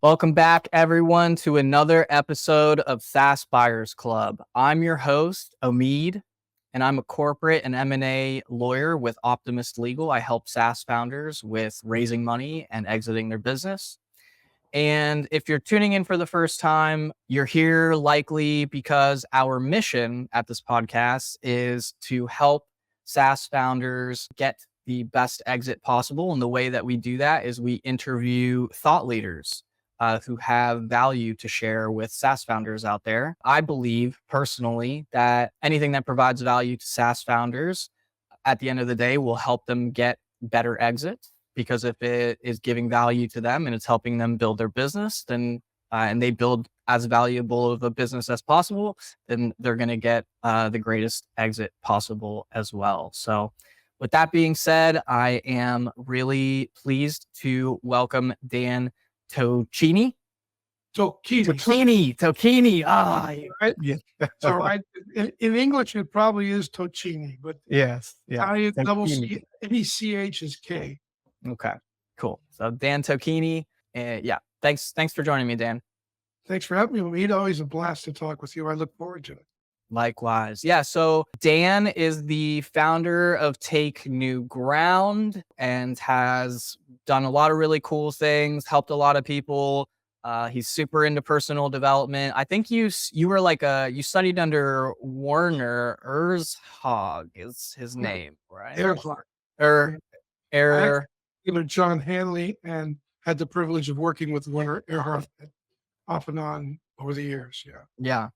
Welcome back, everyone, to another episode of SaaS Buyers Club. I'm your host, Omeed, and I'm a corporate and M&A lawyer with Optimist Legal. I help SaaS founders with raising money and exiting their business. And if you're tuning in for the first time, you're here likely because our mission at this podcast is to help SaaS founders get the best exit possible. And the way that we do that is we interview thought leaders who have value to share with SaaS founders out there. I believe personally that anything that provides value to SaaS founders at the end of the day will help them get better exits, because if it is giving value to them and it's helping them build their business, then and they build as valuable of a business as possible, then they're going to get the greatest exit possible as well. So with that being said, I am really pleased to welcome Dan Tocchini. Tocchini. Yeah. So in English, it probably is Tocchini, but Yes. Yeah. Italian double C, any CH is K. Okay, cool. So Dan Tocchini. Thanks for joining me, Dan. Thanks for having me. It's always a blast to talk with you. I look forward to it. Likewise. Yeah. So Dan is the founder of Take New Ground and has done a lot of really cool things, helped a lot of people. He's super into personal development. I think you were you studied under Werner Erzhog is his name, right? John Hanley, and had the privilege of working with Werner Erzhog off and on over the years. Yeah.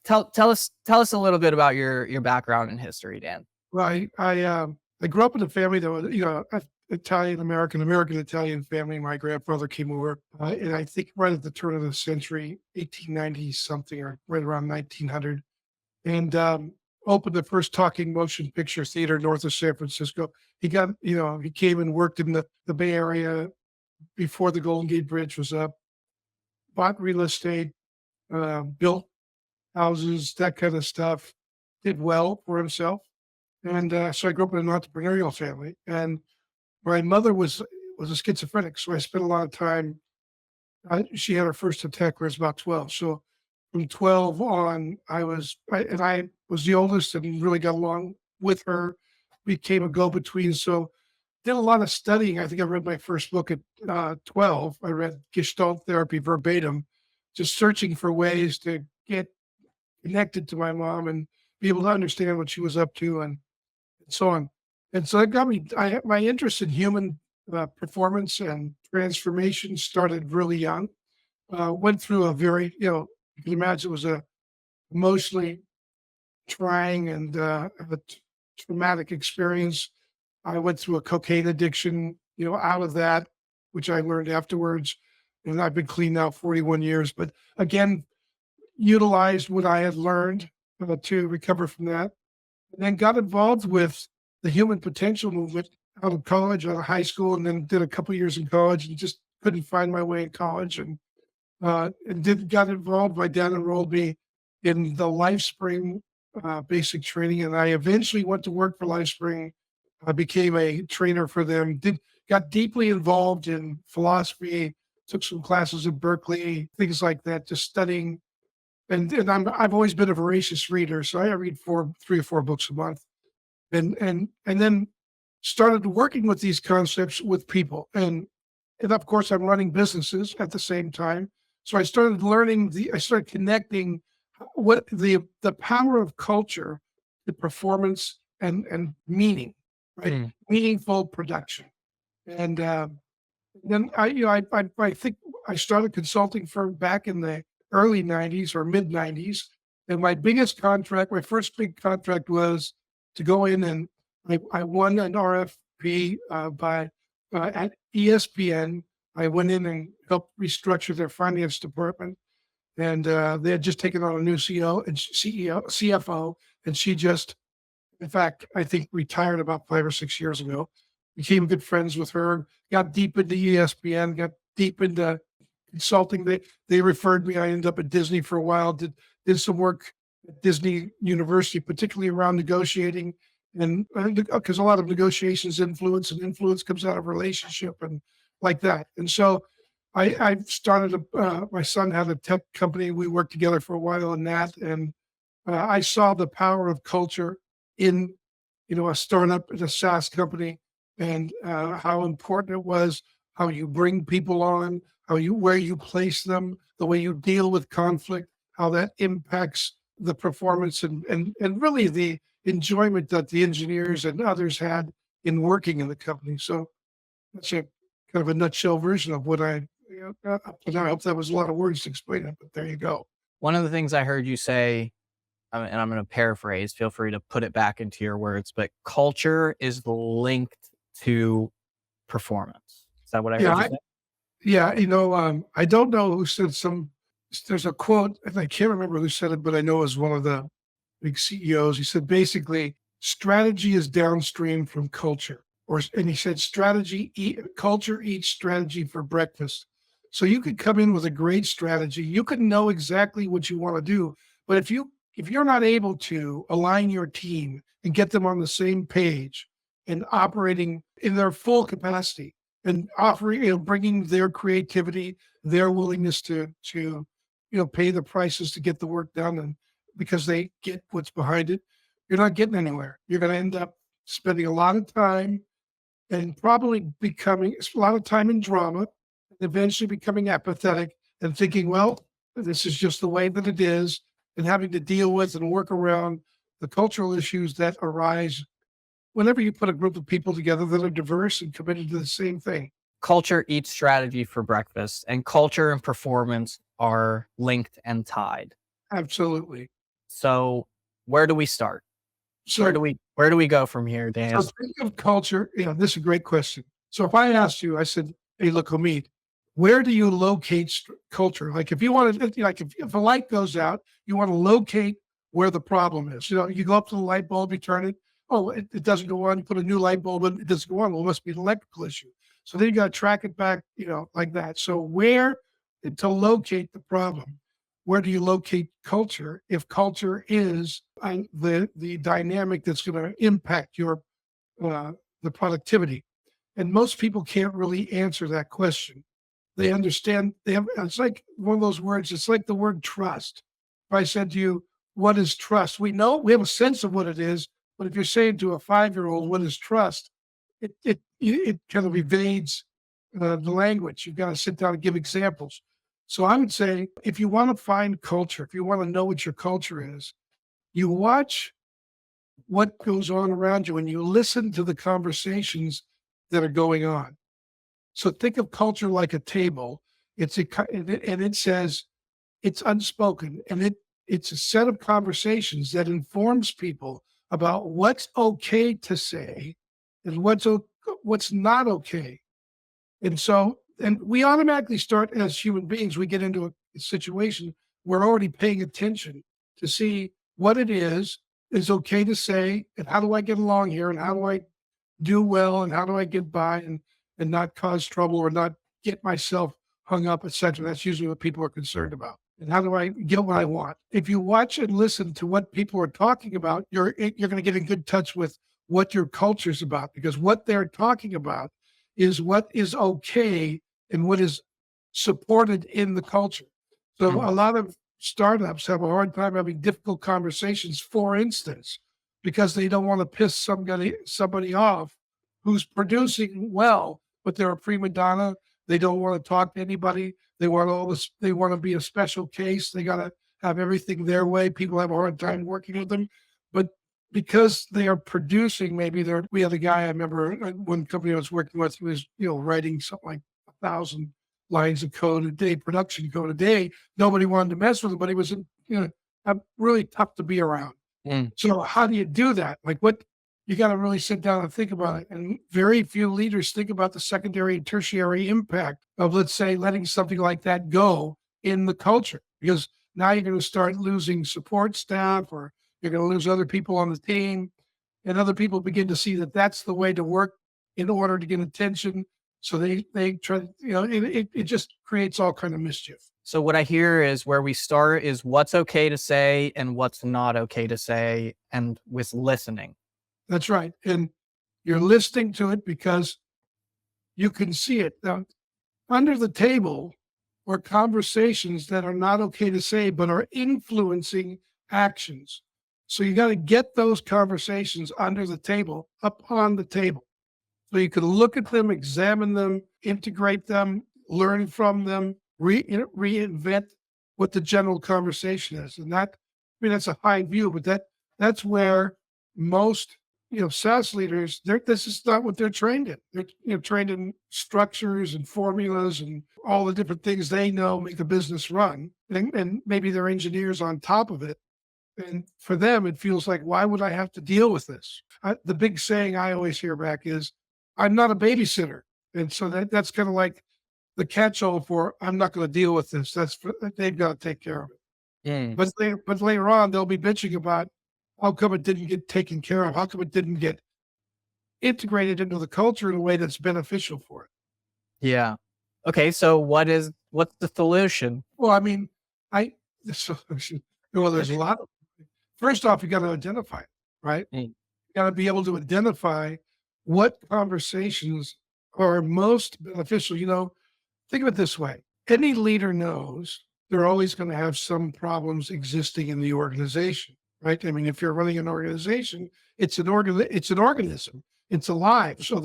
Tell us a little bit about your background and history, Dan. Well, I grew up in a family that was, American-Italian family. My grandfather came over, and I think right at the turn of the century, 1890 something, or right around 1900, and opened the first talking motion picture theater north of San Francisco. He came and worked in the Bay Area before the Golden Gate Bridge was up, bought real estate, built houses, that kind of stuff, did well for himself. And so I grew up in an entrepreneurial family, and my mother was a schizophrenic. So I spent a lot of time, she had her first attack when I was about 12. So from 12 on, I was the oldest and really got along with her, became a go-between. So did a lot of studying. I think I read my first book at 12. I read Gestalt therapy verbatim, just searching for ways to get connected to my mom and be able to understand what she was up to and so on. And so it got me, my interest in human performance and transformation started really young. Went through a very, you can imagine it was a emotionally trying and a traumatic experience. I went through a cocaine addiction, out of that, which I learned afterwards. And I've been clean now 41 years, but again, utilized what I had learned to recover from that. And then got involved with the human potential movement out of college, out of high school, and then did a couple of years in college and just couldn't find my way in college. And got involved. My dad enrolled me in the LifeSpring basic training, and I eventually went to work for LifeSpring. I became a trainer for them. Got deeply involved in philosophy. Took some classes at Berkeley, things like that, just studying. And I've always been a voracious reader, so I read 3 or 4 books a month. And then started working with these concepts with people. And of course, I'm running businesses at the same time. So I started connecting what the power of culture, the performance and meaning, right? Meaningful production. And then I think I started a consulting firm back in the early 90s or mid 90s. And my first big contract was to go in, and I won an RFP at ESPN. I went in and helped restructure their finance department, and they had just taken on a new CFO, and she just, in fact, I think retired about 5 or 6 years ago. Became good friends with her, got deep into ESPN, got deep into consulting. They referred me. I ended up at Disney for a while, did some work at Disney University, particularly around negotiating, and because a lot of negotiations influence comes out of relationship and like that. And so I started, my son had a tech company. We worked together for a while in that. And I saw the power of culture in, a startup, in a SaaS company, and how important it was, how you bring people on, where you place them, the way you deal with conflict, how that impacts the performance and really the enjoyment that the engineers and others had in working in the company. So that's a kind of a nutshell version of what up to now. I hope that was a lot of words to explain it, but there you go. One of the things I heard you say, and I'm going to paraphrase, feel free to put it back into your words, but culture is linked to performance. Is that what I Yeah, heard you say? yeah. I don't know who said there's a quote, and I can't remember who said it, but I know it was one of the big CEOs. He said basically, strategy is downstream from culture. And he said, culture eats strategy for breakfast. So you could come in with a great strategy. You could know exactly what you want to do. But if you're not able to align your team and get them on the same page and operating in their full capacity and offering, bringing their creativity, their willingness to pay the prices to get the work done, and because they get what's behind it, you're not getting anywhere. You're going to end up spending a lot of time and probably becoming a lot of time in drama, and eventually becoming apathetic and thinking, well, this is just the way that it is, and having to deal with and work around the cultural issues that arise whenever you put a group of people together that are diverse and committed to the same thing. Culture eats strategy for breakfast, and culture and performance are linked and tied. Absolutely. So where do we start? So where do we go from here, Dan? So think of culture. This is a great question. So if I asked you, I said, "Hey, look, Omeed, where do you locate culture? Like if you want to, like if a light goes out, you want to locate where the problem is. You go up to the light bulb, you turn it. Oh, it doesn't go on. You put a new light bulb in, it doesn't go on. Well, it must be an electrical issue. So then you got to track it back, like that. So where to locate the problem? Where do you locate culture if culture is the dynamic that's going to impact your the productivity? And most people can't really answer that question. They understand it's like one of those words. It's like the word trust. If I said to you, "What is trust?" We have a sense of what it is, but if you're saying to a 5-year-old, "What is trust?" it kind of evades the language. You've got to sit down and give examples. So I would say, if you want to find culture, if you want to know what your culture is, you watch what goes on around you and you listen to the conversations that are going on. So think of culture like a table. And it says it's unspoken, and it's a set of conversations that informs people about what's okay to say and what's not okay. And we automatically start, as human beings, we get into a situation, we're already paying attention to see what it is okay to say, and how do I get along here, and how do I do well, and how do I get by and not cause trouble or not get myself hung up, etc. That's usually what people are concerned about. And how do I get what I want? If you watch and listen to what people are talking about, you're going to get in good touch with what your culture's about, because what they're talking about is what is okay and what is supported in the culture. So a lot of startups have a hard time having difficult conversations, for instance, because they don't want to piss somebody off who's producing well, but they're a prima donna. They don't want to talk to anybody. They want all this. They want to be a special case. They got to have everything their way. People have a hard time working with them, but because they are producing, we had a guy, I remember one company I was working with, who was, writing something like 1,000 lines of code a day, production code a day. Nobody wanted to mess with him, but he was, really tough to be around. So how do you do that? Like you got to really sit down and think about it. And very few leaders think about the secondary and tertiary impact of, let's say, letting something like that go in the culture, because now you're going to start losing support staff, or you're going to lose other people on the team, and other people begin to see that that's the way to work in order to get attention. So they try, it just creates all kind of mischief. So what I hear is, where we start is what's okay to say and what's not okay to say, and with listening. That's right. And you're listening to it because you can see it. Now, under the table or conversations that are not okay to say, but are influencing actions. So you got to get those conversations under the table, up on the table. So you can look at them, examine them, integrate them, learn from them, reinvent what the general conversation is. And that, I mean, that's a high view, but that's where most SaaS leaders, this is not what they're trained in. They're trained in structures and formulas and all the different things they know make the business run, and maybe they're engineers on top of it. And for them, it feels like, why would I have to deal with this? The big saying I always hear back is, I'm not a babysitter. And so that's kind of like the catch-all for, I'm not going to deal with this. They've got to take care of it. Mm. But later on, they'll be bitching about how come it didn't get taken care of? How come it didn't get integrated into the culture in a way that's beneficial for it? Yeah. Okay. So what's the solution? Well, I mean, the solution, well, there's a lot of, first off, you got to identify it, right? Mm. You got to be able to identify what conversations are most beneficial. Think of it this way. Any leader knows they're always going to have some problems existing in the organization, right? I mean, if you're running an organization, it's an organism. It's alive. So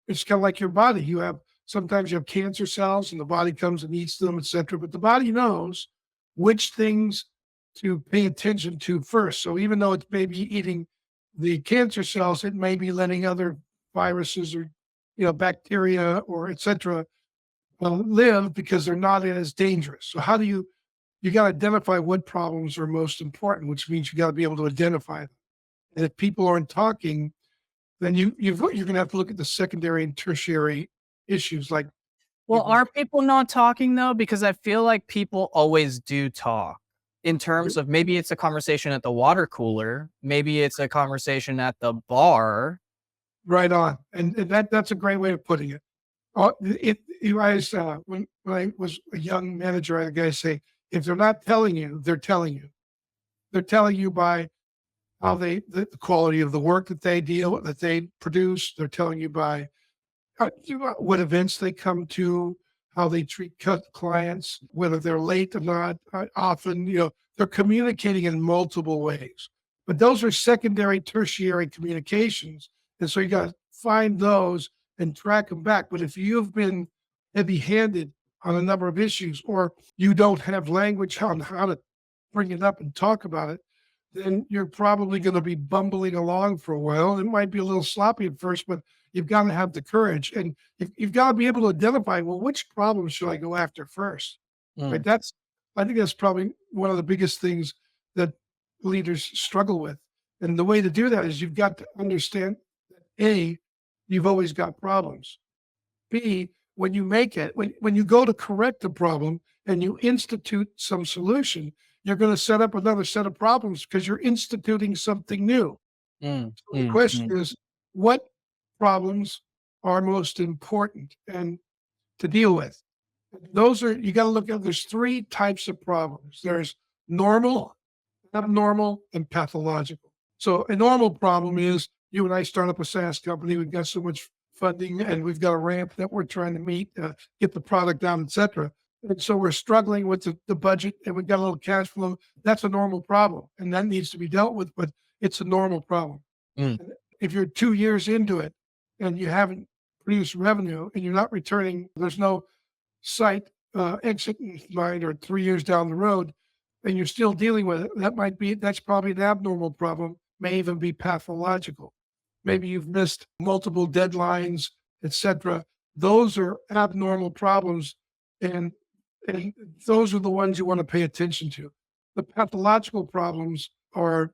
it's kind of like your body. Sometimes you have cancer cells and the body comes and eats them, et cetera. But the body knows which things to pay attention to first. So even though it's maybe eating the cancer cells, it may be letting other viruses or bacteria or et cetera live because they're not as dangerous. So how do you got to identify what problems are most important, which means you got to be able to identify them. And if people aren't talking, then you're going to have to look at the secondary and tertiary issues. Like, Well, are people not talking though? Because I feel like people always do talk in terms of, maybe it's a conversation at the water cooler, maybe it's a conversation at the bar. Right on. And that's a great way of putting it. When I was a young manager, I had a guy say, if they're not telling you, they're telling you. They're telling you by how the quality of the work that they produce. They're telling you by what events they come to, how they treat clients, whether they're late or not. Often, they're communicating in multiple ways. But those are secondary, tertiary communications. And so you got to find those and track them back. But if you've been heavy-handed on a number of issues, or you don't have language on how to bring it up and talk about it, then you're probably going to be bumbling along for a while. It might be a little sloppy at first, but you've got to have the courage, and you've got to be able to identify, well, which problems should I go after first? Right? I think that's probably one of the biggest things that leaders struggle with. And the way to do that is you've got to understand that A, you've always got problems. B, when you go to correct a problem and you institute some solution, you're going to set up another set of problems because you're instituting something new. So the question is, what problems are most important and to deal with? You got to look at, there's three types of problems. There's normal, abnormal, and pathological. So a normal problem is, you and I start up a SaaS company. We've got so much funding and we've got a ramp that we're trying to meet, get the product down, et cetera. And so we're struggling with the budget and we've got a little cash flow. That's a normal problem and that needs to be dealt with, but it's a normal problem. If you're 2 years into it and you haven't produced revenue and you're not returning, there's no sight, exit in mind, or 3 years down the road, and you're still dealing with it, that's probably an abnormal problem, may even be pathological. Maybe you've missed multiple deadlines, et cetera. Those are abnormal problems, and those are the ones you want to pay attention to. The pathological problems are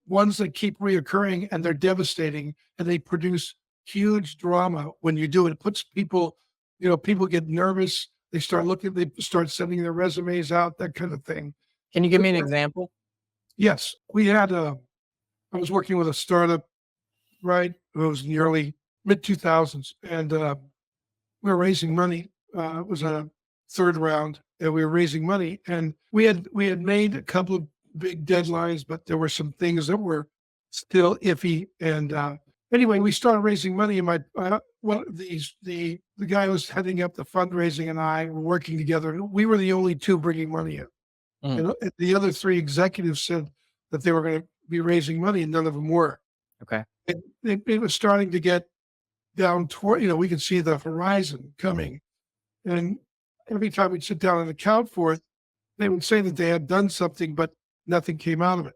ones that keep reoccurring and they're devastating and they produce huge drama when you do it. It puts people get nervous. They start sending their resumes out, that kind of thing. Can you give me an example? Yes. I was working with a startup, right? It was in the early mid 2000s and we were raising money. It was a third round and we were raising money and we had made a couple of big deadlines, but there were some things that were still iffy. And anyway, we started raising money, and my one of the guy who was heading up the fundraising and I were working together. And we were the only two bringing money in, Mm, and the other three executives said that they were going to be raising money, and none of them were. okay. It was starting to get down toward, we could see the horizon coming, and every time we'd sit down and account for it, they would say that they had done something, but nothing came out of it.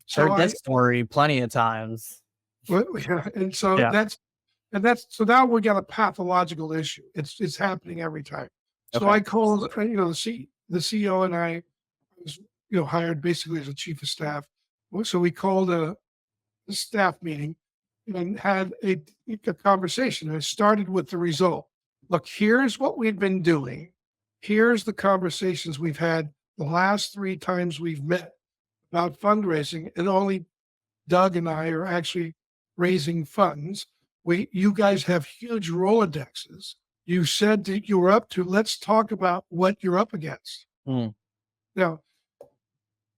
So Heard this story plenty of times. yeah, and so Yeah. so now we got a pathological issue. It's happening every time. So Okay. I called, the CEO, and I was, hired basically as a chief of staff. So we called a staff meeting and had a conversation. And it started with the result. Look, here's what we've been doing. Here's the conversations we've had the last 3 times we've met about fundraising, and only Doug and I are actually raising funds. You guys have huge Rolodexes. You said that you were up to, let's talk about what you're up against. Mm, Now,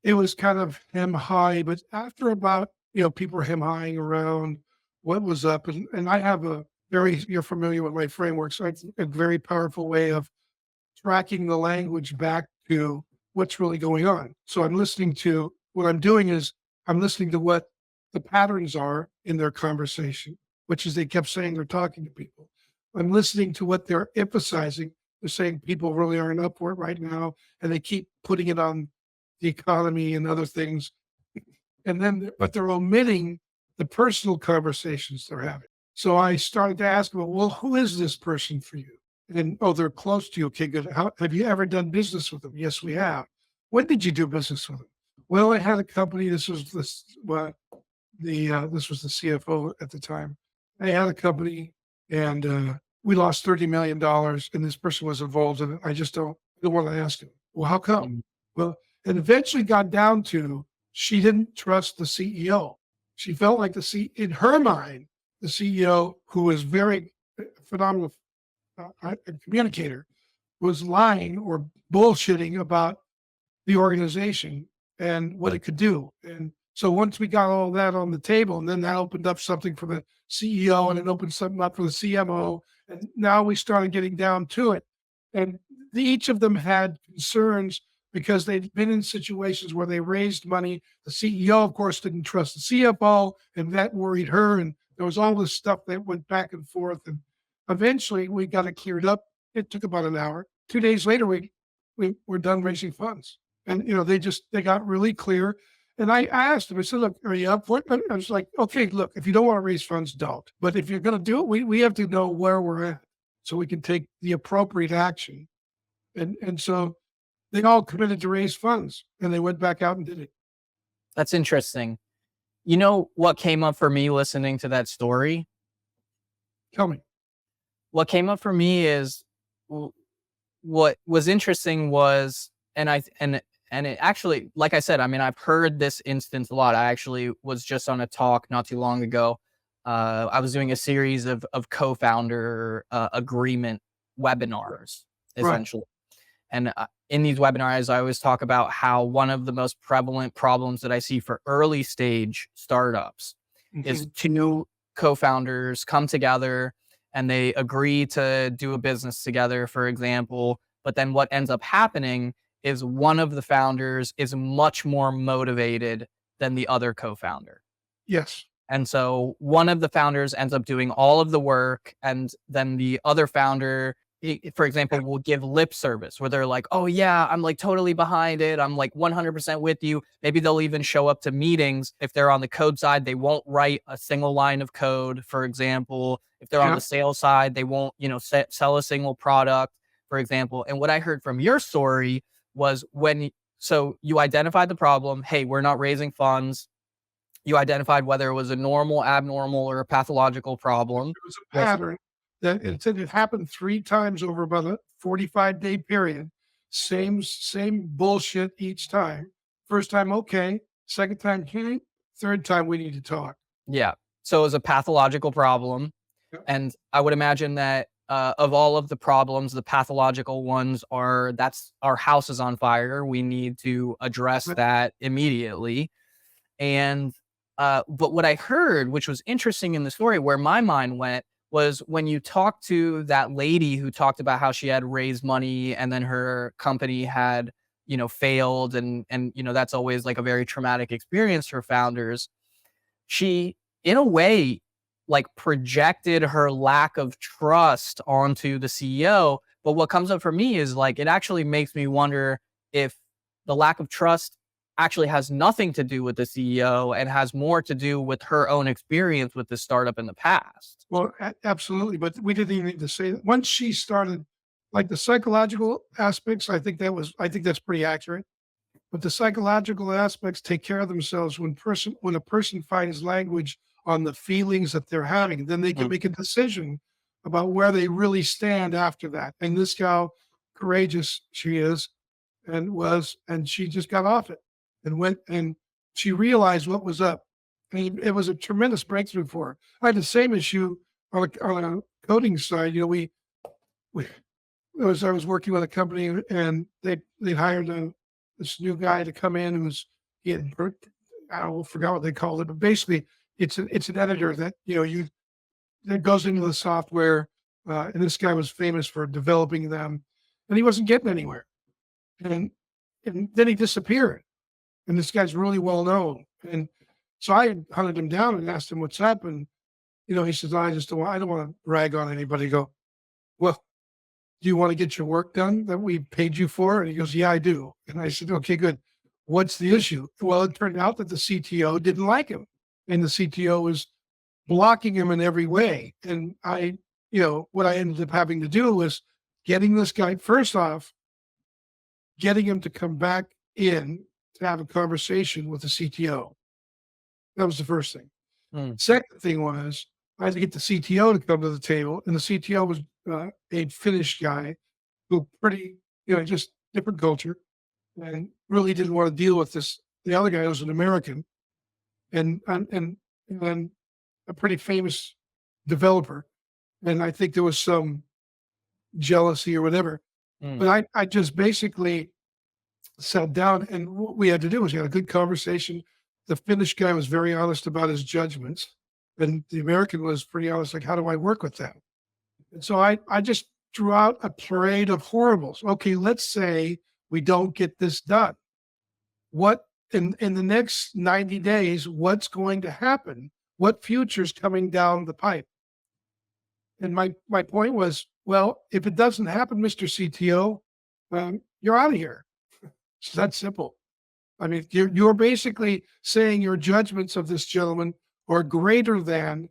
it was kind of hem high, but after about, people were hem higing around what was up. And I have you're familiar with my framework. So it's a very powerful way of tracking the language back to what's really going on. So what I'm doing is I'm listening to what the patterns are in their conversation, which is they kept saying they're talking to people. I'm listening to what they're emphasizing. They're saying people really aren't up for it right now, and they keep putting it on the economy and other things. But they're omitting the personal conversations they're having. So I started to ask them, well, who is this person for you? And, oh, they're close to you. Okay, good. Have you ever done business with them? Yes, we have. When did you do business with them? Well, I had a company. This was this was the CFO at the time. I had a company, and we lost $30 million, and this person was involved in it. I just don't want to ask him. Well, how come? mm, Well, it eventually got down to she didn't trust the CEO. She felt like in her mind, the CEO, who was very phenomenal communicator, was lying or bullshitting about the organization and what it could do. And so once we got all that on the table, and then that opened up something for the CEO, and it opened something up for the CMO, and now we started getting down to it. And each of them had concerns because they'd been in situations where they raised money. The CEO, of course, didn't trust the CFO, and that worried her. And there was all this stuff that went back and forth. And eventually we got it cleared up. It took about an hour. 2 days later, we were done raising funds. And, they got really clear. And I asked them, I said, look, are you up for it? I was like, okay, look, if you don't want to raise funds, don't. But if you're going to do it, we have to know where we're at so we can take the appropriate action. And so they all committed to raise funds, and they went back out and did it. that's interesting. You know what came up for me listening to that story? Tell me. What came up for me is what was interesting was, and it actually, like I said, I mean, I've heard this instance a lot. I actually was just on a talk not too long ago. I was doing a series of co-founder agreement webinars, Right. essentially. And in these webinars, I always talk about how one of the most prevalent problems that I see for early stage startups is Mhm. two co-founders come together and they agree to do a business together, for example. But then what ends up happening is one of the founders is much more motivated than the other co-founder. Yes. And so one of the founders ends up doing all of the work, and then the other founder, for example, will give lip service where they're like, oh yeah, I'm like totally behind it. I'm like 100% with you. Maybe they'll even show up to meetings. If they're on the code side, they won't write a single line of code, for example. If they're on Yeah. the sales side, they won't, sell a single product, for example. And what I heard from your story was so you identified the problem. Hey, we're not raising funds. You identified whether it was a normal, abnormal, or a pathological problem. It was a With pattern that it said it happened 3 times over about a 45-day period. Same bullshit each time. First time, okay. Second time, okay. Third time, we need to talk. Yeah. So it was a pathological problem. Yep. And I would imagine that of all of the problems, the pathological ones that's our house is on fire. We need to address But that immediately. And But what I heard, which was interesting in the story, where my mind went, was when you talked to that lady who talked about how she had raised money and then her company had, failed, and that's always like a very traumatic experience for founders. She, in a way, like projected her lack of trust onto the CEO. But what comes up for me is like, it actually makes me wonder if the lack of trust actually has nothing to do with the CEO and has more to do with her own experience with the startup in the past. Well, absolutely. But we didn't even need to say that. Once she started, like the psychological aspects, I think that's pretty accurate. But the psychological aspects take care of themselves when a person finds language on the feelings that they're having, then they can Mm, make a decision about where they really stand after that. And this gal, courageous she is and she just got off it and went and she realized what was up. I mean, it was a tremendous breakthrough for her. I had the same issue on a coding side. We I was working with a company and they hired this new guy to come in he had I don't know, forgot what they called it, but basically it's an editor that that goes into the software, and this guy was famous for developing them, and he wasn't getting anywhere, and and then he disappeared, and this guy's really well known, and so I hunted him down and asked him what's up, and he says, I don't want to rag on anybody. I go, well, do you want to get your work done that we paid you for? And he goes, yeah, I do. And I said, okay, good. What's the issue? Well, it turned out that the CTO didn't like him and the CTO was blocking him in every way. And what I ended up having to do was getting this guy, first off, getting him to come back in to have a conversation with the CTO. That was the first thing. mm, Second thing was I had to get the CTO to come to the table, and the CTO was a Finnish guy who pretty, just different culture, and really didn't want to deal with this. The other guy was an American, and a pretty famous developer, and I think there was some jealousy or whatever. mm. But I just basically sat down, and what we had to do was we had a good conversation. The Finnish guy was very honest about his judgments, and the American was pretty honest, like, how do I work with that? And so I just drew out a parade of horribles. Okay, let's say we don't get this done. What in the next 90 days, what's going to happen? What future's coming down the pipe? And my point was, well, if it doesn't happen, Mr. CTO, you're out of here. It's that simple. I mean, you're basically saying your judgments of this gentleman are greater than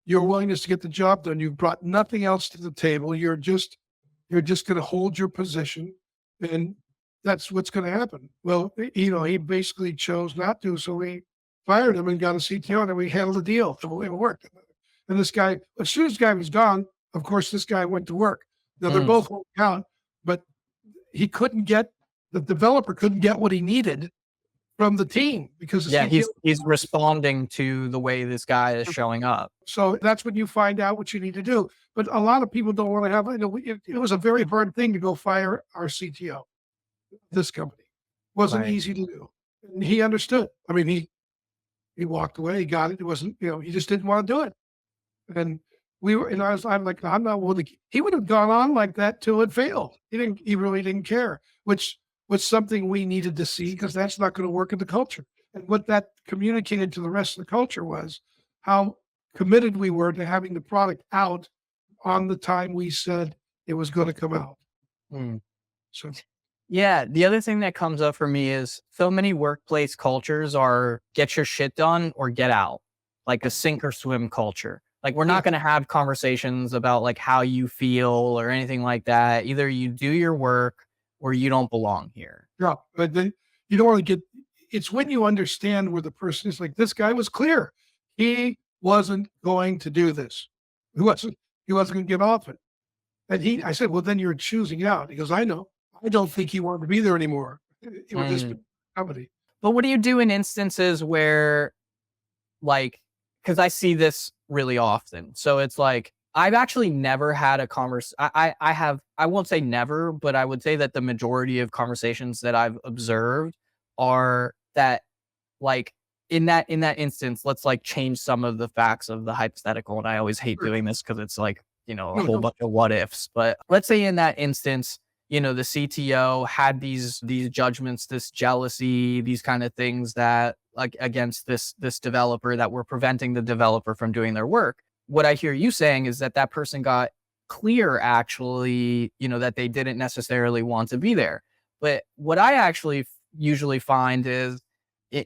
your willingness to get the job done. You've brought nothing else to the table. You're just going to hold your position, and that's what's going to happen. Well, he basically chose not to, so we fired him and got a CTO, and then we handled the deal. So it worked. And this guy, as soon as this guy was gone, of course, this guy went to work. Now they're Mm. both working out, but the developer couldn't get what he needed from the team because the Yeah, CTO. he's responding to the way this guy is showing up. So that's when you find out what you need to do. But a lot of people don't want to have. It was a very hard thing to go fire our CTO. This company wasn't Right. easy to do, and he understood. I mean, he walked away. He got it. It wasn't. He just didn't want to do it. And I'm like, I'm not willing to. He would have gone on like that till it failed. He didn't. He really didn't care, which was something we needed to see because that's not going to work in the culture. And what that communicated to the rest of the culture was how committed we were to having the product out on the time we said it was going to come out. Mm. So Yeah, the other thing that comes up for me is so many workplace cultures are get your shit done or get out, like a sink or swim culture. Like we're yeah, not going to have conversations about like how you feel or anything like that. Either you do your work or you don't belong here. yeah. But then you don't want to get. It's when you understand where the person is. Like this guy was clear. He wasn't going to do this. He wasn't. He wasn't going to get off it. And I said, well, then you're choosing out. He goes, I know. I don't think he wanted to be there anymore. It was this Mm. company. But what do you do in instances where like, because I see this really often. So it's like I've actually never had a I have, I won't say never, but I would say that the majority of conversations that I've observed are that like in that instance, let's like change some of the facts of the hypothetical. And I always hate doing this because it's like, a whole bunch of what ifs. But let's say in that instance, the CTO had these judgments, this jealousy, these kind of things that like against this developer that were preventing the developer from doing their work. What I hear you saying is that person got clear actually, that they didn't necessarily want to be there. But what I actually usually find is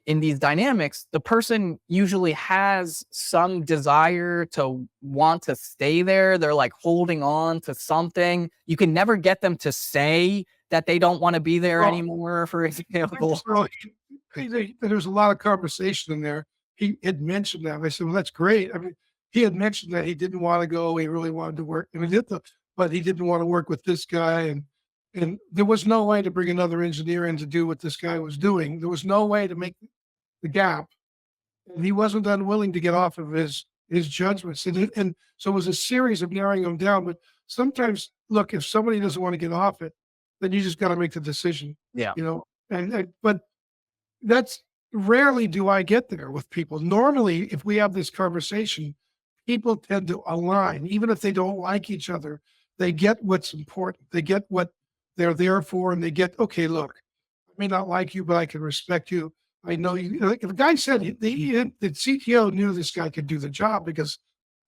in these dynamics, the person usually has some desire to want to stay there. They're like holding on to something. You can never get them to say that they don't want to be there anymore, for example. There's a lot of conversation in there. He had mentioned that. I said, well, that's great. I mean, he had mentioned that he didn't want to go. He really wanted to work. I mean, but he didn't want to work with this guy. And there was no way to bring another engineer in to do what this guy was doing. There was no way to make the gap. And he wasn't unwilling to get off of his judgments. And so it was a series of narrowing them down. But sometimes, look, if somebody doesn't want to get off it, then you just got to make the decision. Yeah. But that's rarely do I get there with people. Normally, if we have this conversation, people tend to align, even if they don't like each other. They get what's important. They get what they're there for, and they get, okay, look, I may not like you, but I can respect you. I know you. Like if the guy said the CTO knew this guy could do the job, because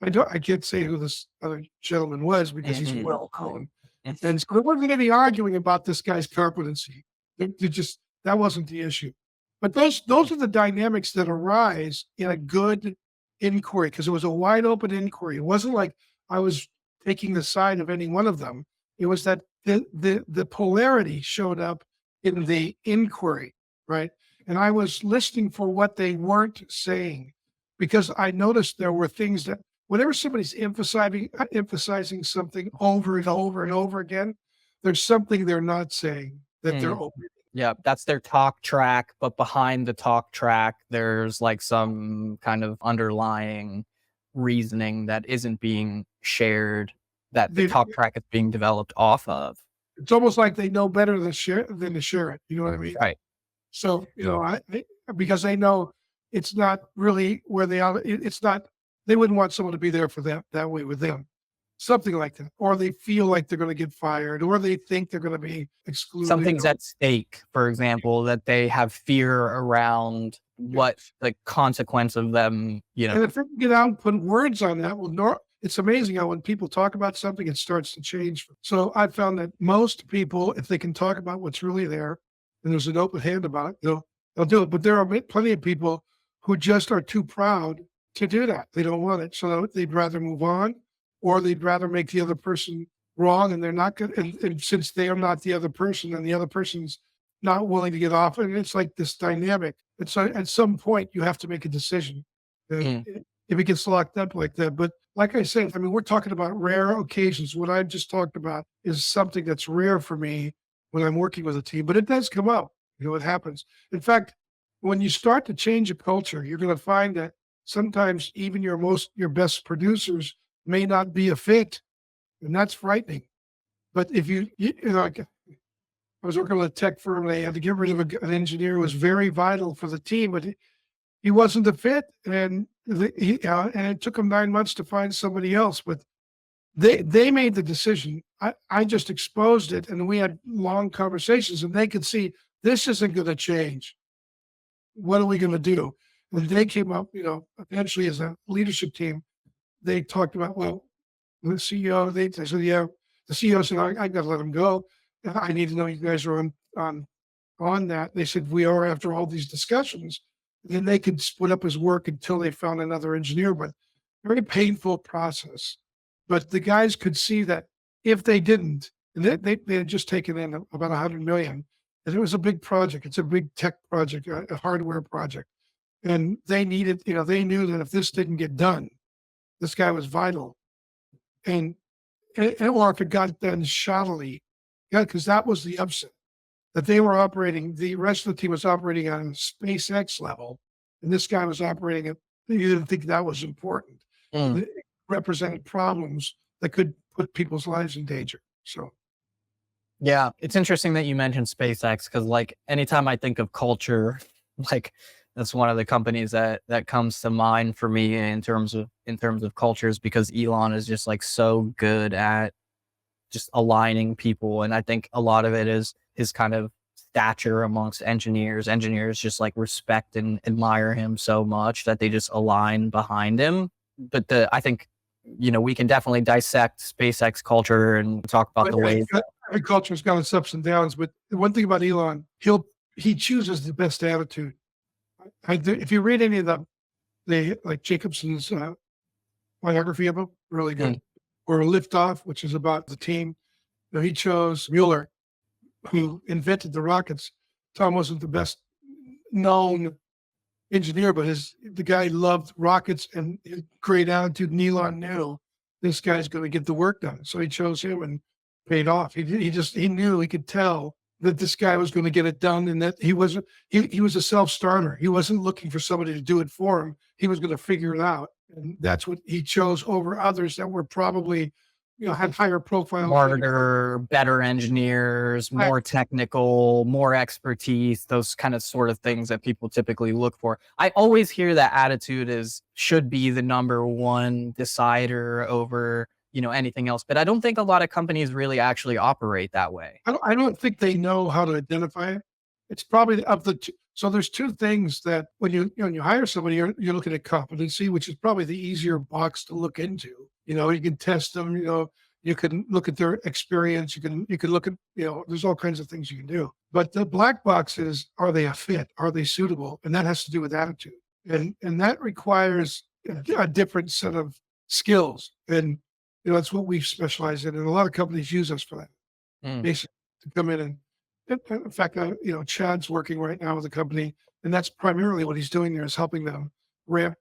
I can't say who this other gentleman was because he's well known. And so there wasn't any arguing about this guy's competency. That wasn't the issue. But those are the dynamics that arise in a good inquiry, because it was a wide open inquiry. It wasn't like I was taking the side of any one of them. It was that the polarity showed up in the inquiry, right? And I was listening for what they weren't saying, because I noticed there were things that whenever somebody's emphasizing something over and over and over again, there's something they're not saying that they're omitting. Yeah, that's their talk track, but behind the talk track, there's like some kind of underlying reasoning that isn't being shared, that the talk track is being developed off of. It's almost like they know better than to share it. You know what I mean? Right. So, because they know it's not really where they are. It's not, they wouldn't want someone to be there for that way with them. Something like that. Or they feel like they're going to get fired, or they think they're going to be excluded. Something's at stake, for example, that they have fear around what the consequence of them, And if they can get out and put words on that, it's amazing how when people talk about something, it starts to change. So I found that most people, if they can talk about what's really there, and there's an open hand about it, they'll do it. But there are plenty of people who just are too proud to do that. They don't want it. So they'd rather move on, or they'd rather make the other person wrong, and they're not good. And since they are not the other person, and the other person's not willing to get off, and it's like this dynamic. And so at some point you have to make a decision if it gets locked up like that. But like I said, I mean, we're talking about rare occasions. What I just talked about is something that's rare for me when I'm working with a team, but it does come up. It happens. In fact, when you start to change a culture, you're going to find that sometimes even your best producers may not be a fit, and that's frightening. But if I was working with a tech firm, they had to get rid of an engineer who was very vital for the team, but he wasn't a fit, and it took them 9 months to find somebody else. But they made the decision. I just exposed it, and we had long conversations, and they could see this isn't going to change. What are we going to do? And they came up, eventually as a leadership team, they talked about, well, the CEO, they said, yeah, the CEO said, I got to let him go. I need to know you guys are on that. They said, we are, after all these discussions. Then they could split up his work until they found another engineer, but very painful process. But the guys could see that if they didn't, and they had just taken in about 100 million, and it was a big project. It's a big tech project, a hardware project. And they needed, they knew that if this didn't get done, this guy was vital. And or if it got done shoddily, because that was the upset, that they were operating, the rest of the team was operating on a SpaceX level, and this guy was operating at, you didn't think that was important. It represented problems that could put people's lives in danger. So. Yeah, it's interesting that you mentioned SpaceX, because like anytime I think of culture, like That's one of the companies that comes to mind for me in terms of cultures, because Elon is just like so good at just aligning people. And I think a lot of it is his kind of stature amongst engineers. Engineers just like respect and admire him so much that they just align behind him. But I think, we can definitely dissect SpaceX culture and talk about But the ways. every culture's got its ups and downs. But the one thing about Elon, he chooses the best attitude. If you read any of the like Jacobson's biography of him, really good. Mm. Or Liftoff, which is about the team. He chose Mueller, who invented the rockets. Tom wasn't the best known engineer, but the guy loved rockets and great attitude. And Elon knew this guy's going to get the work done, so he chose him and paid off. He knew, he could tell that this guy was going to get it done, and that he was a self-starter. He wasn't looking for somebody to do it for him. He was going to figure it out, and that's what he chose over others that were probably, had higher profile, Smarter, better engineers, more technical, more expertise, those kind of sort of things that people typically look for. I always hear that attitude should be the number one decider over, anything else. But I don't think a lot of companies really actually operate that way. I don't think they know how to identify it. It's probably of the two. So there's two things that when you hire somebody, you're looking at competency, which is probably the easier box to look into. You can test them. You can look at their experience. You can look at, there's all kinds of things you can do. But the black box is, are they a fit? Are they suitable? And that has to do with attitude, and that requires a different set of skills. And that's what we specialize in, and a lot of companies use us for that. Basically, to come in and in fact, Chad's working right now with a company, and that's primarily what he's doing there, is helping them ramp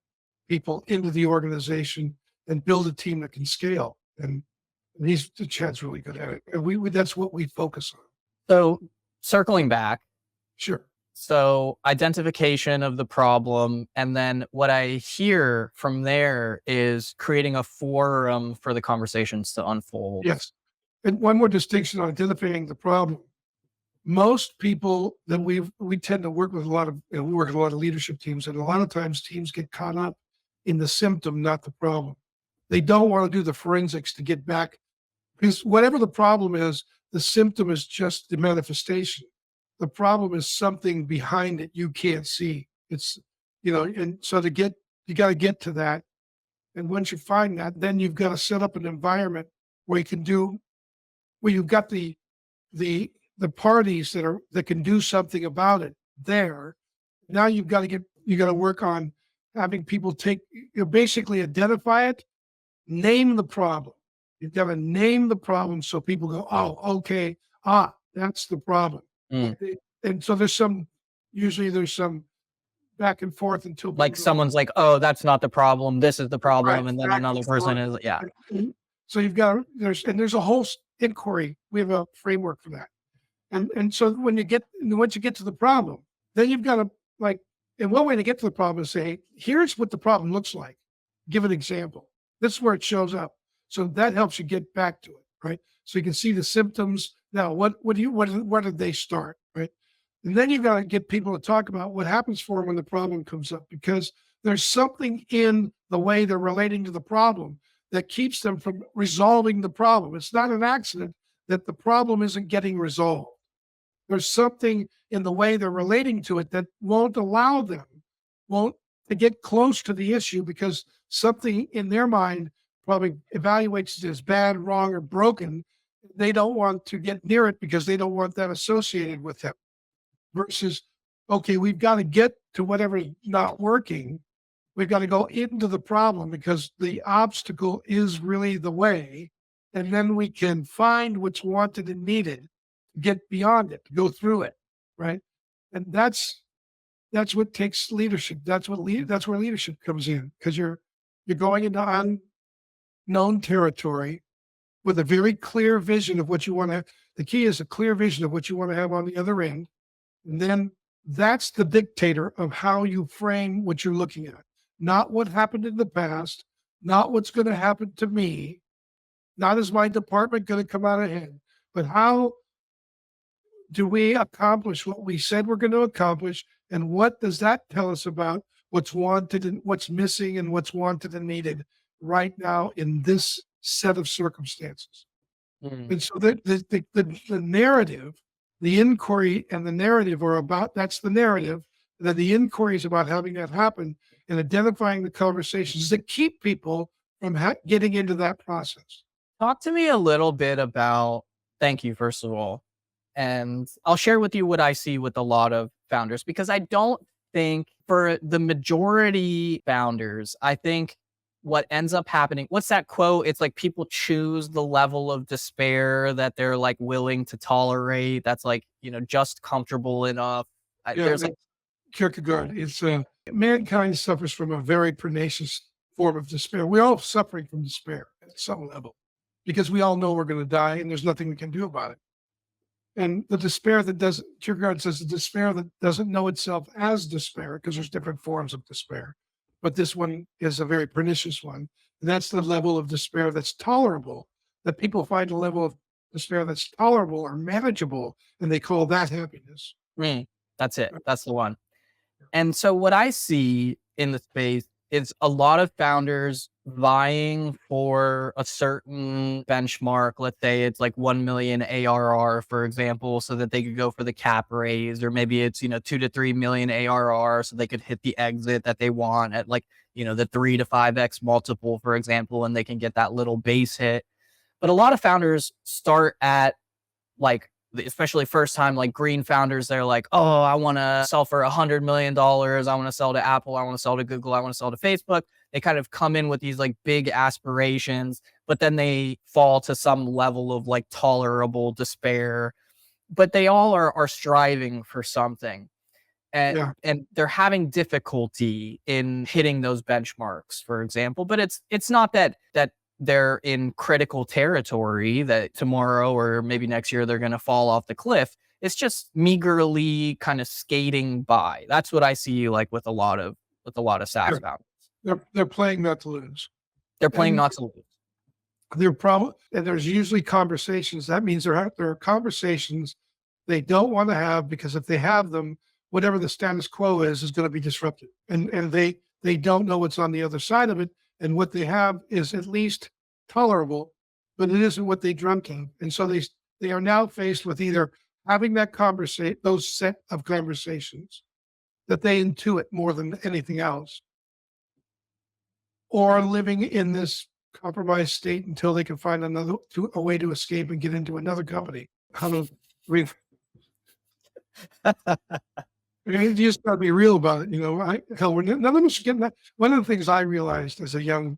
people into the organization and build a team that can scale. And Chad's really good at it. And that's what we focus on. So circling back. Sure. So identification of the problem. And then what I hear from there is creating a forum for the conversations to unfold. Yes. And one more distinction on identifying the problem. Most people that we tend to work with we work with a lot of leadership teams, and a lot of times teams get caught up in the symptom, not the problem. They don't want to do the forensics to get back, because whatever the problem is, the symptom is just the manifestation. The problem is something behind it you can't see. It's, and so you got to get to that. And once you find that, then you've got to set up an environment where you've got the parties that can do something about it there. Now you got to work on having people basically identify it, name the problem. You've got to name the problem so people go, oh, okay, that's the problem. And so usually there's some back and forth until like someone's like, oh, that's not the problem, this is the problem. Right, and then another person is, yeah. So there's a whole inquiry. We have a framework for that. And so once you get to the problem, then you've got to, and one way to get to the problem is say, here's what the problem looks like. Give an example. This is where it shows up. So that helps you get back to it, right? So you can see the symptoms. Now, where did they start, right? And then you've got to get people to talk about what happens for them when the problem comes up, because there's something in the way they're relating to the problem that keeps them from resolving the problem. It's not an accident that the problem isn't getting resolved. There's something in the way they're relating to it that won't allow them to get close to the issue, because something in their mind probably evaluates it as bad, wrong, or broken. They don't want to get near it because they don't want that associated with them. Versus, okay, we've got to get to whatever's not working. We've got to go into the problem because the obstacle is really the way. And then we can find what's wanted and needed, get beyond it, go through it, right? And that's what takes leadership. That's where leadership comes in, because you're going into unknown territory with a very clear vision of what you want to have. The key is a clear vision of what you want to have on the other end. And then that's the dictator of how you frame what you're looking at. Not what happened in the past, not what's going to happen to me, not is my department going to come out ahead, but how do we accomplish what we said we're going to accomplish, And what does that tell us about what's wanted and what's missing and what's wanted and needed right now in this set of circumstances? Mm. And so the narrative, the inquiry and the narrative are about, that's the narrative. Then the inquiry is about having that happen and identifying the conversations that keep people from getting into that process. Talk to me a little bit about, thank you, first of all. And I'll share with you what I see with a lot of founders, because I don't think for the majority founders, I think what ends up happening, what's that quote? It's like people choose the level of despair that they're like willing to tolerate. That's like, just comfortable enough. Yeah, There's like, Kierkegaard. It's mankind suffers from a very pernicious form of despair. We're all suffering from despair at some level because we all know we're going to die and there's nothing we can do about it. And the despair that doesn't, Kierkegaard says, the despair that doesn't know itself as despair, because there's different forms of despair, but this one is a very pernicious one. And that's the level of despair that's tolerable, that people find a level of despair that's tolerable or manageable, and they call that happiness. that's it. That's the one. And so what I see in the space is a lot of founders vying for a certain benchmark. Let's say it's like 1 million ARR, for example, so that they could go for the cap raise, or maybe it's, 2 to 3 million ARR so they could hit the exit that they want at like, the 3 to 5x multiple, for example, and they can get that little base hit. But a lot of founders start at like, especially first time like green founders, they're like, oh, I want to sell for $100 million. I want to sell to Apple. I want to sell to Google. I want to sell to Facebook. They kind of come in with these like big aspirations, but then they fall to some level of like tolerable despair. But they all are striving for something. And they're having difficulty in hitting those benchmarks, for example. But it's not that they're in critical territory that tomorrow or maybe next year they're going to fall off the cliff. It's just meagerly kind of skating by. That's what I see like with a lot of SaaS founders. They're playing not to lose. They're playing not to lose. And there's usually conversations. That means there are conversations they don't want to have, because if they have them, whatever the status quo is going to be disrupted. And they don't know what's on the other side of it. And what they have is at least tolerable, but it isn't what they dreamt of. And so they are now faced with either having that those set of conversations that they intuit more than anything else, or living in this compromised state until they can find a way to escape and get into another company. You just got to be real about it. None of us are getting that. One of the things I realized as a young,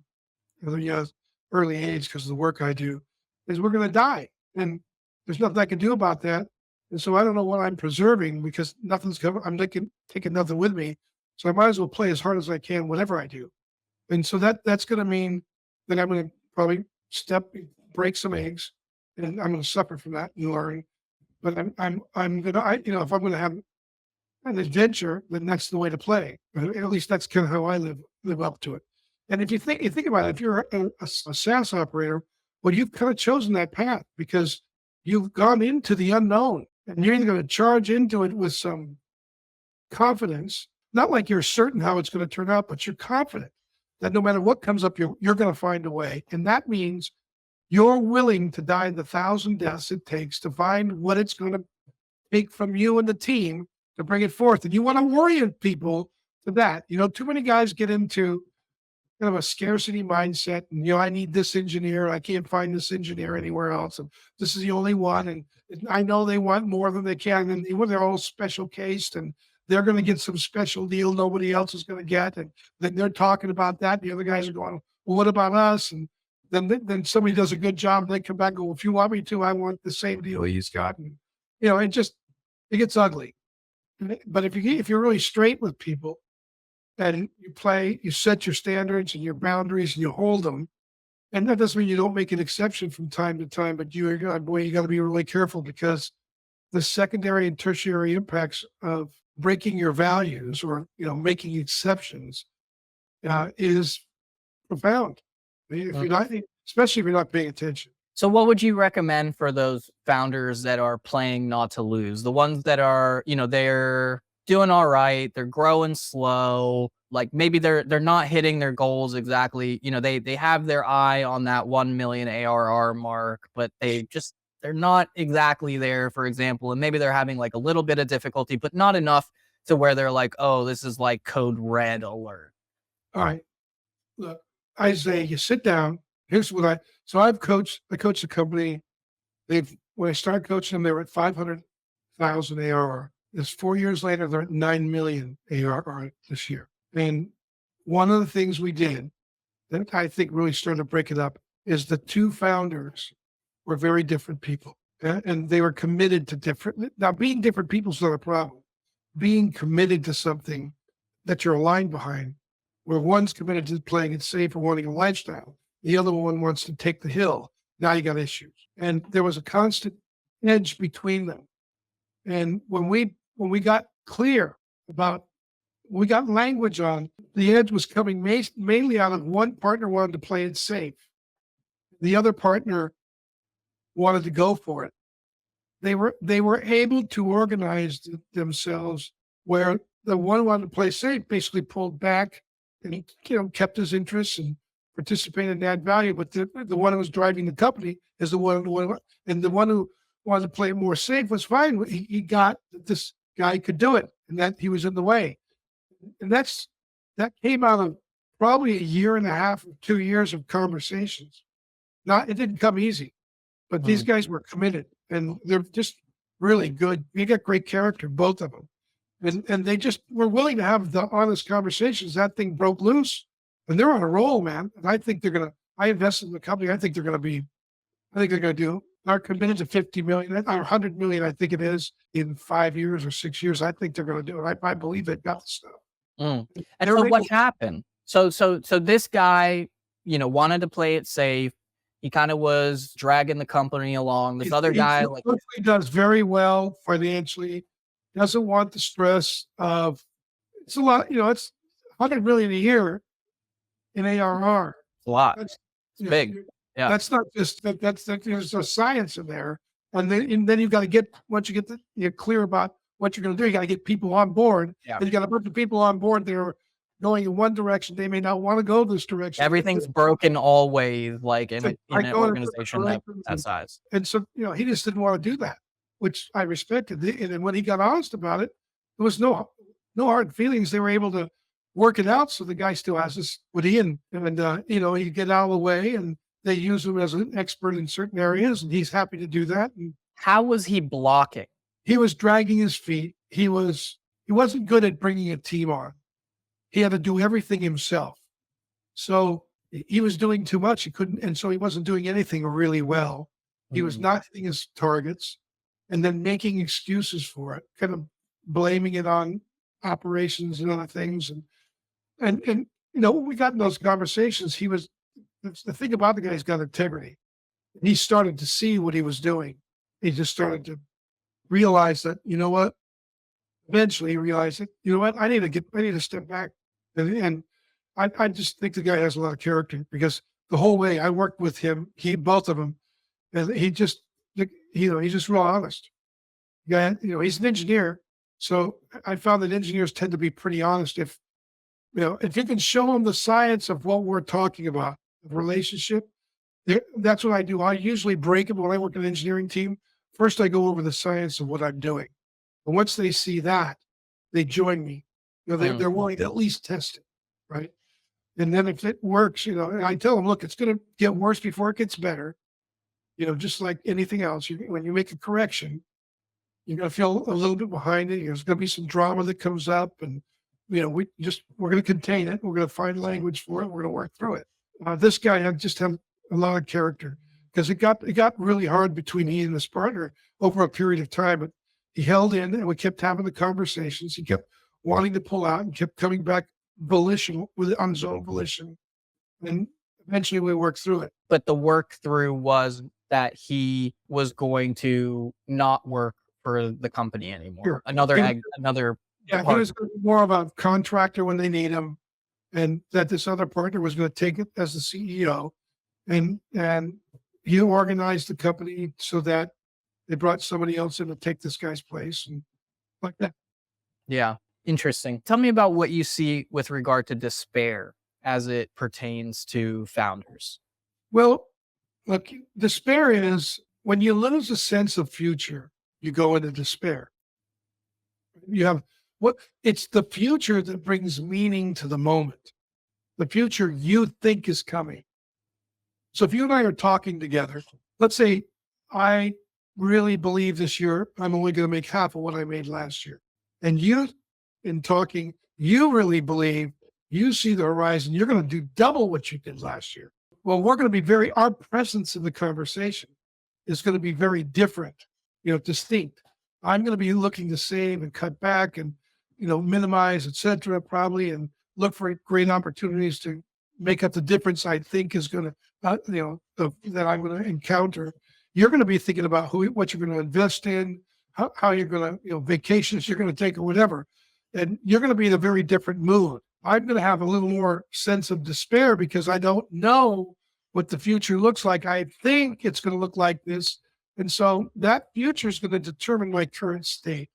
early age, because of the work I do, is we're going to die, and there's nothing I can do about that. And so I don't know what I'm preserving, because nothing's coming. I'm taking nothing with me, so I might as well play as hard as I can, whatever I do. And so that's going to mean that I'm going to probably break some eggs, and I'm going to suffer from that and learn. But I'm going to, if I'm going to have an adventure, then that's the way to play. At least that's kind of how I live up to it. And if you think about it, if you're a SaaS operator, well, you've kind of chosen that path because you've gone into the unknown, and you're either going to charge into it with some confidence, not like you're certain how it's going to turn out, but you're confident that no matter what comes up, you're going to find a way. And that means you're willing to die the 1,000 deaths it takes to find what it's going to take from you and the team to bring it forth. And you want to orient people to that. Too many guys get into kind of a scarcity mindset, and I need this engineer, I can't find this engineer anywhere else, and this is the only one, and I know they want more than they can, and they're all special cased, and they're going to get some special deal nobody else is going to get, and then they're talking about that. The other guys are going, well, what about us? And then somebody does a good job, and they come back and go, well, if you want me to, I want the same deal he's got. And it gets ugly. But if you're really straight with people, and you set your standards and your boundaries and you hold them, and that doesn't mean you don't make an exception from time to time, but you got to be really careful, because the secondary and tertiary impacts of breaking your values or, making exceptions is profound. If you're not, especially if you're not paying attention. So what would you recommend for those founders that are playing not to lose? The ones that are, they're doing all right. They're growing slow. Like maybe they're not hitting their goals exactly. They have their eye on that 1 million ARR mark, but they're not exactly there, for example. And maybe they're having like a little bit of difficulty, but not enough to where they're like, oh, this is like code red alert. All right. Look, I say you sit down. Here's what I coached a company. When I started coaching them, they were at 500,000 ARR. This 4 years later, they're at 9 million ARR this year. And one of the things we did that I think really started to break it up is the two founders were very different people. And they were committed to different. Now, being different people is not a problem. Being committed to something that you're aligned behind, where one's committed to playing it safe and wanting a lifestyle, the other one wants to take the hill. Now you got issues. And there was a constant edge between them. And when we got clear about, we got language on, the edge was coming mainly out of one partner wanted to play it safe. The other partner wanted to go for it. They were able to organize themselves where the one who wanted to play safe basically pulled back and kept his interests and participated and add value. But the one who was driving the company is the one who wanted to play more safe was fine. He got that this guy could do it and that he was in the way. And that came out of probably a year and a half, 2 years of conversations. It didn't come easy, but these guys were committed and they're just really good. You got great character, both of them. And they just were willing to have the honest conversations. That thing broke loose and they're on a roll, man. And I think I invested in the company. I think they're going to do, are committed to 50 million or 100 million. I think it is in 5 years or 6 years. I think they're going to do it. I believe they've got the stuff. And so what happened? So this guy, wanted to play it safe. He kind of was dragging the company along. This other guy, he does very well financially. Doesn't want the stress of, it's a lot, it's 100 million a year in ARR. A lot. It's big. Yeah. That's not just there's a science in there. And then you've got to once you get you're clear about what you're going to do, you got to get people on board. Yeah. And you got a bunch of people on board. They're going in one direction. They may not want to go this direction. Everything's broken always, like in an organization that size. And so, he just didn't want to do that, which I respected. And then when he got honest about it, there was no hard feelings. They were able to work it out. So the guy still has this with Ian, and he get out of the way, and they use him as an expert in certain areas, and he's happy to do that. And how was he blocking? He was dragging his feet. He wasn't good at bringing a team on. He had to do everything himself. So he was doing too much. He couldn't, and so he wasn't doing anything really well. He was not hitting his targets, and then making excuses for it, kind of blaming it on operations and other things. And when we got in those conversations, the thing about the guy's got integrity. He started to see what he was doing. He just started to realize that, eventually he realized that, I need to step back. And I just think the guy has a lot of character, because the whole way I worked with him, both of them, and he's just real honest. Yeah, he's an engineer. So I found that engineers tend to be pretty honest. If you can show them the science of what we're talking about, the relationship, that's what I do. I usually break it when I work in an engineering team. First, I go over the science of what I'm doing. And once they see that, they join me. They're willing to at least test it, right? And then if it works, and I tell them, look, it's going to get worse before it gets better. Just like anything else, when you make a correction, you're going to feel a little bit behind it. There's going to be some drama that comes up, and we're going to contain it. We're going to find language for it. We're going to work through it. This guy had a lot of character, because it got really hard between he and his partner over a period of time. But he held in, and we kept having the conversations. He kept wanting to pull out and kept coming back volition with unzoned volition, and eventually we worked through it. But the work through was that he was going to not work for the company anymore. Sure. Another. Yeah, he was more of a contractor when they need him, and that this other partner was going to take it as the CEO, and he organized the company so that they brought somebody else in to take this guy's place, and like that. Yeah. Interesting. Tell me about what you see with regard to despair as it pertains to founders. Well, look, despair is when you lose a sense of future, you go into despair. You have what it's the future that brings meaning to the moment, the future you think is coming. So if you and I are talking together, let's say I really believe this year I'm only going to make half of what I made last year. And you, in talking, you really believe you see the horizon, you're going to do double what you did last year. Well, we're going to be our presence in the conversation is going to be very different, distinct. I'm going to be looking to save and cut back and, minimize, et cetera, probably, and look for great opportunities to make up the difference I think is going to, that I'm going to encounter. You're going to be thinking about what you're going to invest in, how you're going to, vacations you're going to take or whatever. And you're going to be in a very different mood. I'm going to have a little more sense of despair because I don't know what the future looks like. I think it's going to look like this. And so that future is going to determine my current state.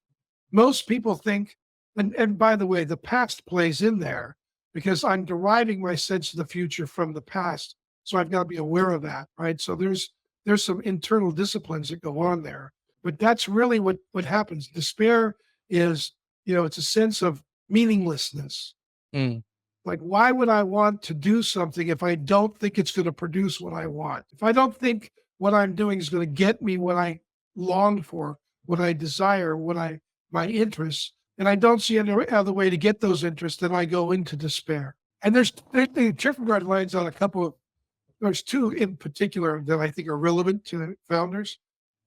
Most people think, and by the way, the past plays in there because I'm deriving my sense of the future from the past. So I've got to be aware of that, right? So there's some internal disciplines that go on there. But that's really what happens. Despair is, it's a sense of meaninglessness. Mm. Like, why would I want to do something if I don't think it's going to produce what I want? If I don't think what I'm doing is going to get me what I long for, what I desire, my interests, and I don't see any other way to get those interests, then I go into despair. And there's Kierkegaard lines on there's two in particular that I think are relevant to the founders.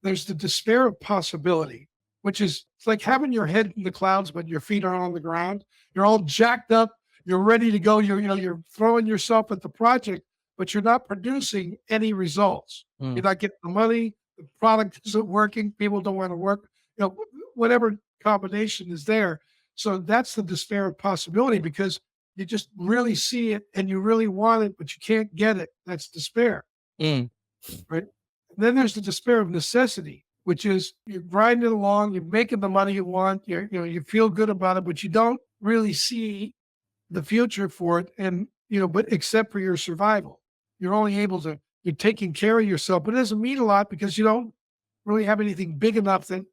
There's the despair of possibility, which is it's like having your head in the clouds, but your feet are on the ground. You're all jacked up. You're ready to go. You're throwing yourself at the project, but you're not producing any results. You're not getting the money. The product isn't working. People don't want to work. Whatever combination is there. So that's the despair of possibility because you just really see it and you really want it, but you can't get it. That's despair, Mm. right? And then there's the despair of necessity, which is you're grinding along, you're making the money you want, you feel good about it, but you don't really see the future for it. And, but except for your survival, you're taking care of yourself, but it doesn't mean a lot because you don't really have anything big enough that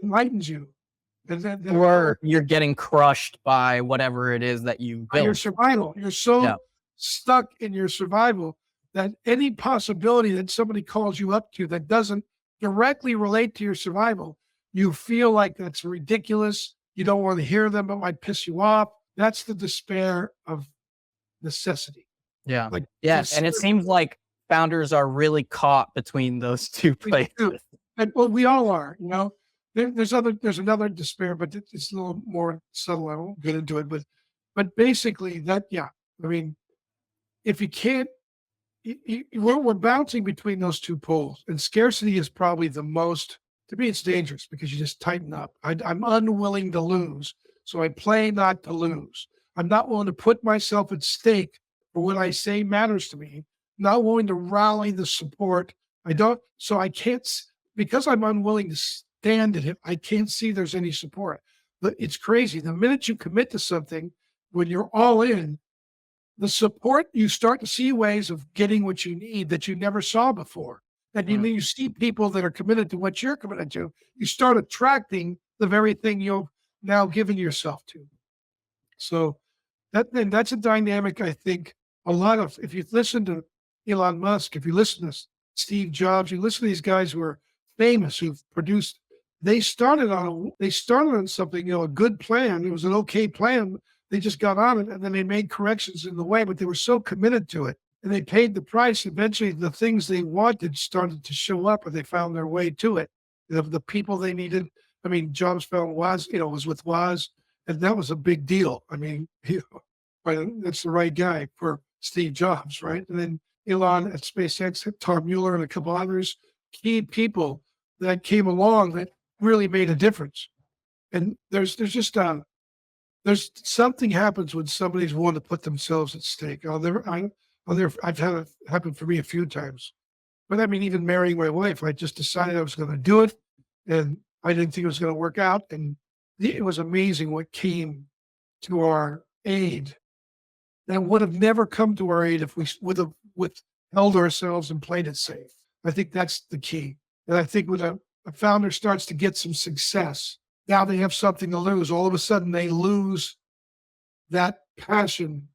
enlightens you. And then Or you're getting crushed by whatever it is that you your built. survival, you're so stuck in your survival that any possibility that somebody calls you up to that doesn't directly relate to your survival, you feel like that's ridiculous. You don't want to hear them, it might piss you off. That's the despair of necessity. Yeah. Like, And it seems like founders are really caught between those two places. And well, we all are, There's another despair, but it's a little more subtle. I won't get into it, but basically I mean, if you can't, we're bouncing between those two poles, and scarcity is probably the most. To me, it's dangerous because you just tighten up. I'm unwilling to lose, so I play not to lose. I'm not willing to put myself at stake for what I say matters to me. Not willing to rally the support. So I can't, because I'm unwilling to stand at it. I can't see there's any support. But it's crazy. The minute you commit to something, when you're all in, the support, you start to see ways of getting what you need that you never saw before. And you see people that are committed to what you're committed to. You start attracting the very thing you've now given yourself to. So that's a dynamic I think if you listen to Elon Musk, if you listen to Steve Jobs, you listen to these guys who are famous, who've produced, they started on something, a good plan. It was an okay plan. They just got on it and then they made corrections in the way, but they were so committed to it and they paid the price. Eventually the things they wanted started to show up and they found their way to it. The people they needed. I mean, Jobs found was with Woz, and that was a big deal. I mean, that's the right guy for Steve Jobs, right? And then Elon at SpaceX, Tom Mueller, and a couple others, key people that came along that really made a difference. And there's something happens when somebody's willing to put themselves at stake. I've had it happen for me a few times. But I mean, even marrying my wife, I just decided I was going to do it, and I didn't think it was going to work out. And it was amazing what came to our aid that would have never come to our aid if we would have withheld ourselves and played it safe. I think that's the key. And I think when a founder starts to get some success, now they have something to lose. All of a sudden, they lose that passion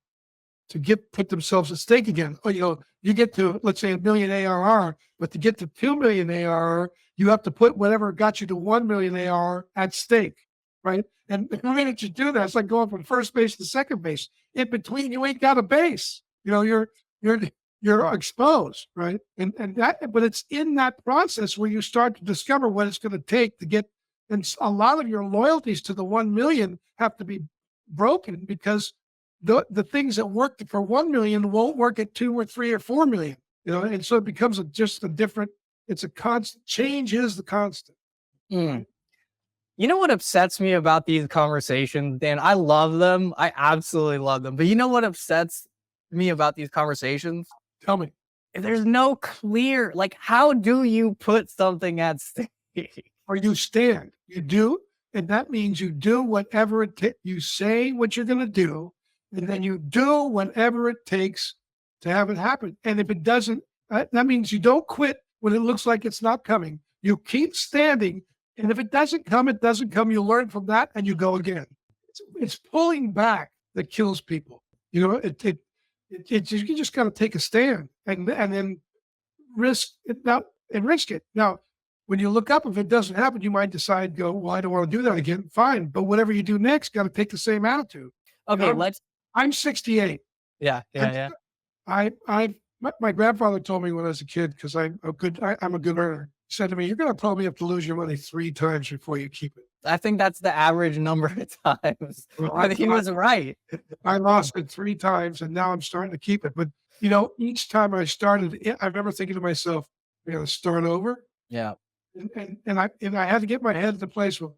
to put themselves at stake again. Oh, you get to, let's say, 1 million ARR, but to get to 2 million ARR, you have to put whatever got you to 1 million ARR at stake, right? And the minute you do that, it's like going from first base to second base. In between, you ain't got a base. You're exposed, right? But it's in that process where you start to discover what it's going to take to get. And a lot of your loyalties to the 1 million have to be broken because the things that work for 1 million won't work at 2 or 3 or 4 million, and so it becomes just a different, it's a constant. Change is the constant. Mm. You know what upsets me about these conversations, Dan? I love them. I absolutely love them. But you know what upsets me about these conversations? Tell me. There's no clear, like, how do you put something at stake? Or you stand, you do, and that means you do whatever it takes. You say what you're going to do, and then you do whatever it takes to have it happen. And if it doesn't, that means you don't quit when it looks like it's not coming. You keep standing, and if it doesn't come, it doesn't come. You learn from that, and you go again. It's pulling back that kills people. You just got to take a stand and then risk it now and risk it. Now, when you look up, if it doesn't happen, you might decide, well, I don't want to do that again. Fine. But whatever you do next, got to take the same attitude. Okay, I'm 68. Yeah. My grandfather told me when I was a kid, because I'm a good earner. He said to me, "You're going to probably have to lose your money 3 times before you keep it." I think that's the average number of times. Well, He was right. I lost it 3 times, and now I'm starting to keep it. But each time I started, I remember thinking to myself, "I got to start over." Yeah. And I had to get my head in the place where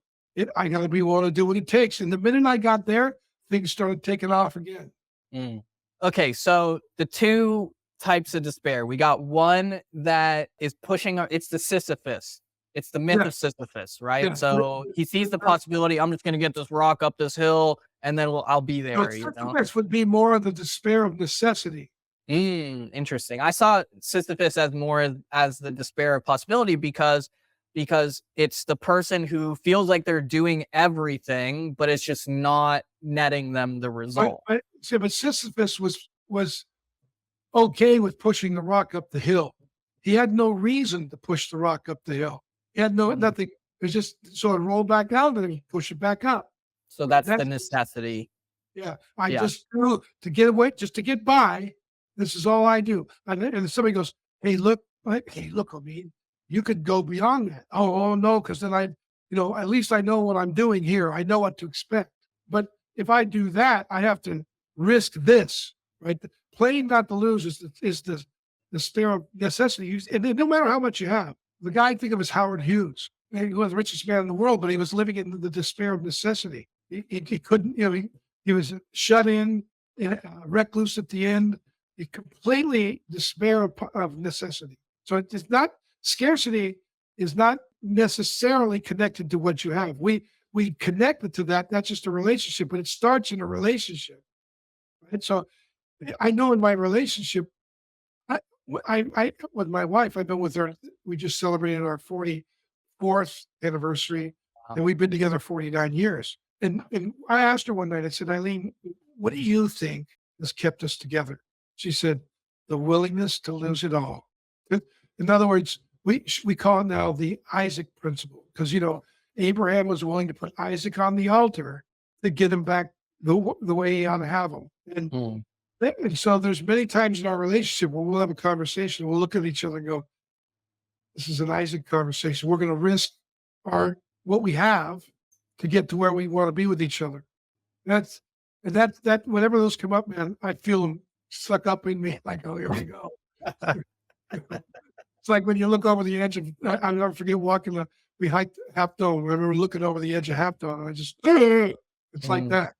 I got to be willing to do what it takes. And the minute I got there, things started taking off again. Mm. Okay, so the 2 types of despair. We got one that is pushing. It's the Sisyphus. It's the myth of Sisyphus, right? Yeah. So he sees the possibility. I'm just going to get this rock up this hill, and then I'll be there. Sisyphus would be more of the despair of necessity. Interesting. I saw Sisyphus as more as the despair of possibility because it's the person who feels like they're doing everything, but it's just not netting them the result. But Sisyphus was okay with pushing the rock up the hill. He had no reason to push the rock up the hill. He had nothing. It was just so it rolled back down, and then he push it back up. So that's the necessity. Yeah, just do to get away, just to get by. This is all I do. And somebody goes, "Hey, look, Omeed, you could go beyond that." Oh no, because then at least I know what I'm doing here. I know what to expect. But if I do that, I have to risk this, right? Playing not to lose is the despair of necessity. And no matter how much you have, the guy I think of as Howard Hughes. He was the richest man in the world, but he was living in the despair of necessity. He couldn't, he was shut in, recluse at the end. He completely despair of necessity. So it's not, scarcity is not necessarily connected to what you have. We connect it to that. That's just a relationship, but it starts in a relationship. Right? So I know in my relationship, I with my wife, I've been with her. We just celebrated our 44th anniversary, and we've been together 49 years. And I asked her one night, I said, "Eileen, what do you think has kept us together?" She said, "The willingness to lose it all." In other words, we call it now the Isaac principle, because Abraham was willing to put Isaac on the altar to get him back the way he ought to have him. And so there's many times in our relationship where we'll have a conversation, we'll look at each other and go, "This is an Isaac conversation. We're going to risk what we have to get to where we want to be with each other." That whenever those come up, man, I feel them suck up in me. Like, oh, here we go. It's like when you look over the edge of, I'll never forget we hiked Half Dome. I remember looking over the edge of Half Dome, and it's like that.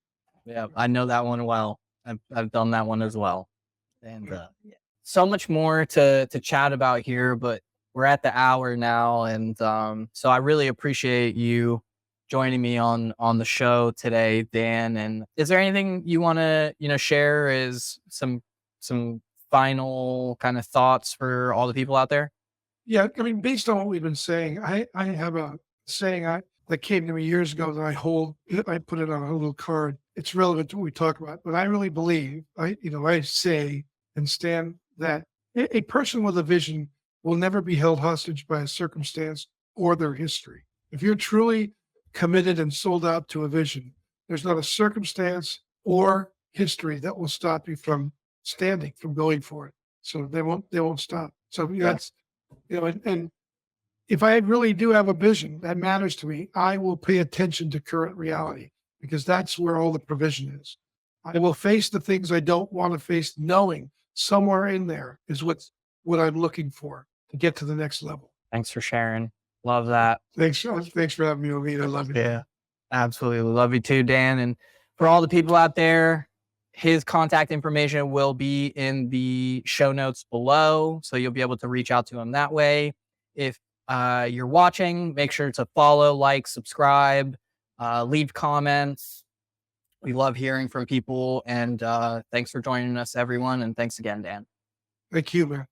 Yeah, I know that one well. I've done that one as well. And so much more to chat about here, but we're at the hour now. And so I really appreciate you joining me on the show today, Dan. And is there anything you want to share as some final kind of thoughts for all the people out there? Yeah, I mean, based on what we've been saying, I have a saying that came to me years ago that I put it on a little card. It's relevant to what we talk about, but I really believe I say and stand that a person with a vision will never be held hostage by a circumstance or their history. If you're truly committed and sold out to a vision, there's not a circumstance or history that will stop you from from going for it. So they won't stop. So that's and if I really do have a vision that matters to me, I will pay attention to current reality because that's where all the provision is. I will face the things I don't want to face, knowing somewhere in there is what I'm looking for to get to the next level. Thanks for sharing. Love that. Thanks for having me, Omeed. I love it. Yeah, absolutely. Love you too, Dan. And for all the people out there, his contact information will be in the show notes below. So you'll be able to reach out to him that way. If you're watching, make sure to follow, like, subscribe, leave comments. We love hearing from people. And thanks for joining us, everyone. And thanks again, Dan. Thank you, man.